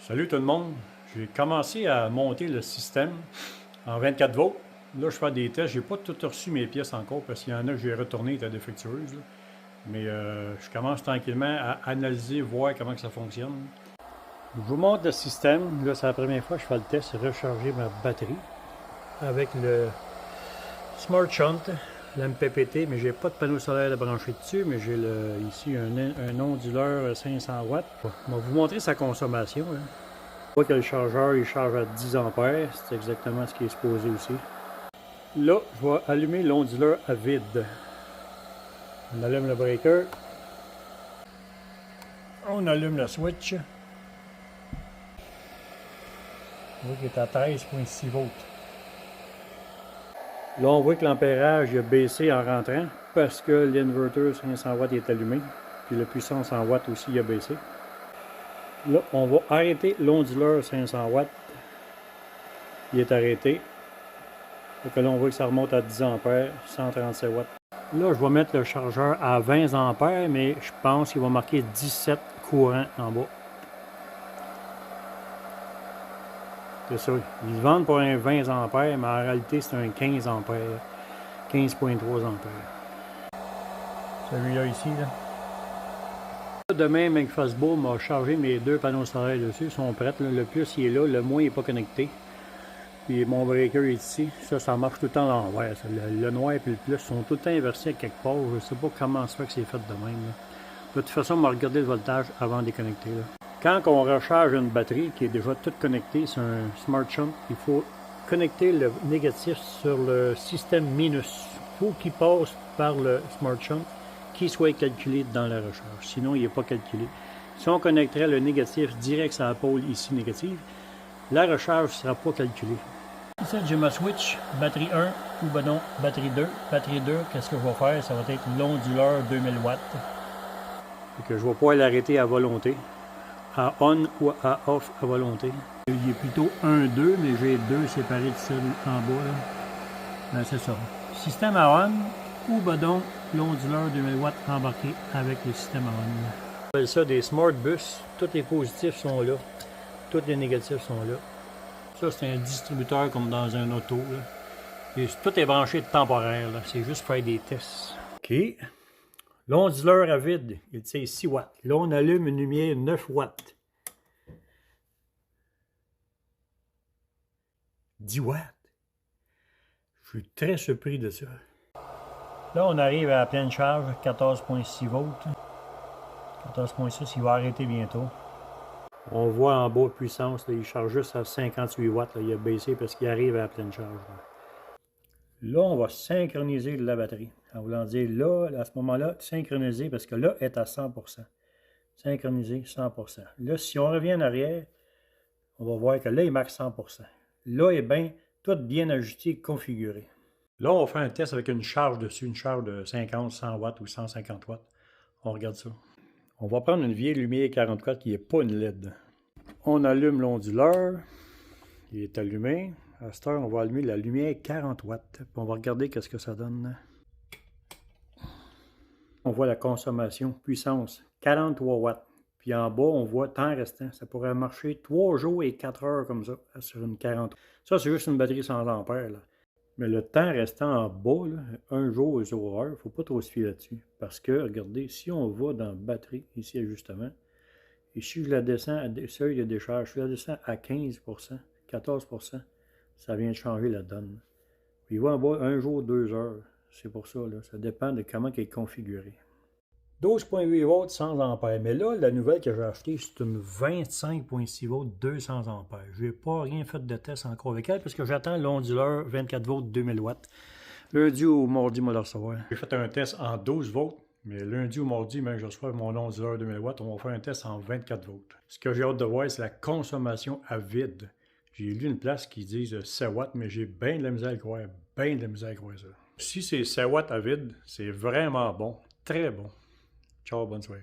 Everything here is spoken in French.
Salut tout le monde, j'ai commencé à monter le système en 24 volts. Là, je fais des tests, j'ai pas tout reçu mes pièces encore parce qu'il y en a que j'ai retourné, étaient défectueuses. Là. Mais je commence tranquillement à analyser, voir comment que ça fonctionne. Je vous montre le système. Là, c'est la première fois que je fais le test, recharger ma batterie avec le Smart Shunt, l'MPPT, mais j'ai pas de panneau solaire de brancher dessus, mais j'ai ici un onduleur 500 watts. Je vais vous montrer sa consommation. Là. On voit que le chargeur il charge à 10 ampères, c'est exactement ce qui est supposé aussi. Là, je vais allumer l'onduleur à vide. On allume le breaker. On allume le switch. On voit qu'il est à 13,6 volts. Là, on voit que l'ampérage a baissé en rentrant parce que l'inverter 500 watts est allumé. Puis la puissance en watts aussi a baissé. Là, on va arrêter l'onduleur 500 watts. Il est arrêté. Donc là, on voit que ça remonte à 10 ampères, 137 watts. Là, je vais mettre le chargeur à 20 ampères, mais je pense qu'il va marquer 17 courants en bas. C'est ça. Ils vendent pour un 20 ampères, mais en réalité, c'est un 15 ampères. 15,3 ampères. Celui-là ici, là. Demain, McFastbeau m'a chargé mes deux panneaux solaires dessus. Ils sont prêts. Là. Le plus, il est là. Le moins, il n'est pas connecté. Puis mon breaker est ici. Ça marche tout le temps à l'envers. Le noir et le plus sont tout le temps inversés quelque part. Je ne sais pas comment ça fait que c'est fait de même. Là. De toute façon, on va regarder le voltage avant de déconnecter. Là. Quand on recharge une batterie qui est déjà toute connectée sur un Smart Shunt, il faut connecter le négatif sur le système minus. Il faut qu'il passe par le Smart Shunt, qu'il soit calculé dans la recharge. Sinon, il n'est pas calculé. Si on connecterait le négatif direct sur la pôle ici négative, la recharge ne sera pas calculée. Ici, j'ai ma switch, batterie 1 ou ben non, batterie 2. Batterie 2, qu'est-ce que je vais faire? Ça va être l'onduleur 2000 watts. Et que je vais pouvoir l'arrêter à volonté. À on ou à off à volonté. Il est plutôt 1-2, mais j'ai deux séparés de celle en bas. Ben, c'est ça. Système à on ou ben donc l'onduleur 2000 watts embarqué avec le système à on. On appelle ça des Smart Bus. Tous les positifs sont là. Tous les négatifs sont là. Ça, c'est un distributeur comme dans un auto. Là. Et tout est branché de temporaire. C'est juste faire des tests. OK. L'onduleur à vide, il tient 6 watts. Là, on allume une lumière 9 watts. 10 watts. Je suis très surpris de ça. Là, on arrive à la pleine charge, 14,6 volts. 14,6, il va arrêter bientôt. On voit en bas puissance, là, il charge juste à 58 watts. Là, il a baissé parce qu'il arrive à la pleine charge. Là, on va synchroniser la batterie. En voulant dire là, à ce moment-là, synchroniser parce que là, est à 100%. Synchroniser 100%. Là, si on revient en arrière, on va voir que là, il marque 100%. Là, il est bien, tout bien ajusté, configuré. Là, on va faire un test avec une charge dessus, une charge de 50, 100 watts ou 150 watts. On regarde ça. On va prendre une vieille lumière 40 watts qui n'est pas une LED. On allume l'onduleur. Il est allumé. À cette heure, on va allumer la lumière 40 watts. Puis on va regarder qu'est-ce que ça donne. On voit la consommation, puissance, 43 watts. Puis en bas, on voit temps restant. Ça pourrait marcher 3 jours et 4 heures comme ça, sur une 40. Ça, c'est juste une batterie 100 ampères. Là. Mais le temps restant en bas, là, 1 jour et 0 heure, il ne faut pas trop se fier là-dessus. Parce que, regardez, si on va dans batterie, ici ajustement, et si je la descends à seuil de décharge, je la descends à 15%, 14%, ça vient de changer la donne. Il va en bas 1 jour, 2 heures. C'est pour ça, là. Ça dépend de comment il est configuré. 12,8 volts, 100 ampères. Mais là, la nouvelle que j'ai achetée, c'est une 25,6 volts, 200 ampères. Je n'ai pas rien fait de test encore avec elle parce que j'attends l'onduleur 24 volts, 2000 watts. Lundi ou mardi, je vais le recevoir. J'ai fait un test en 12 volts. Mais lundi ou mardi, même je reçois mon onduleur 2000 watts, on va faire un test en 24 volts. Ce que j'ai hâte de voir, c'est la consommation à vide. J'ai lu une place qui dit 7 watts, mais j'ai bien de la misère à le croire. Bien de la misère à croire ça. Si c'est 7 watts à vide, c'est vraiment bon. Très bon. Ciao, bonne soirée.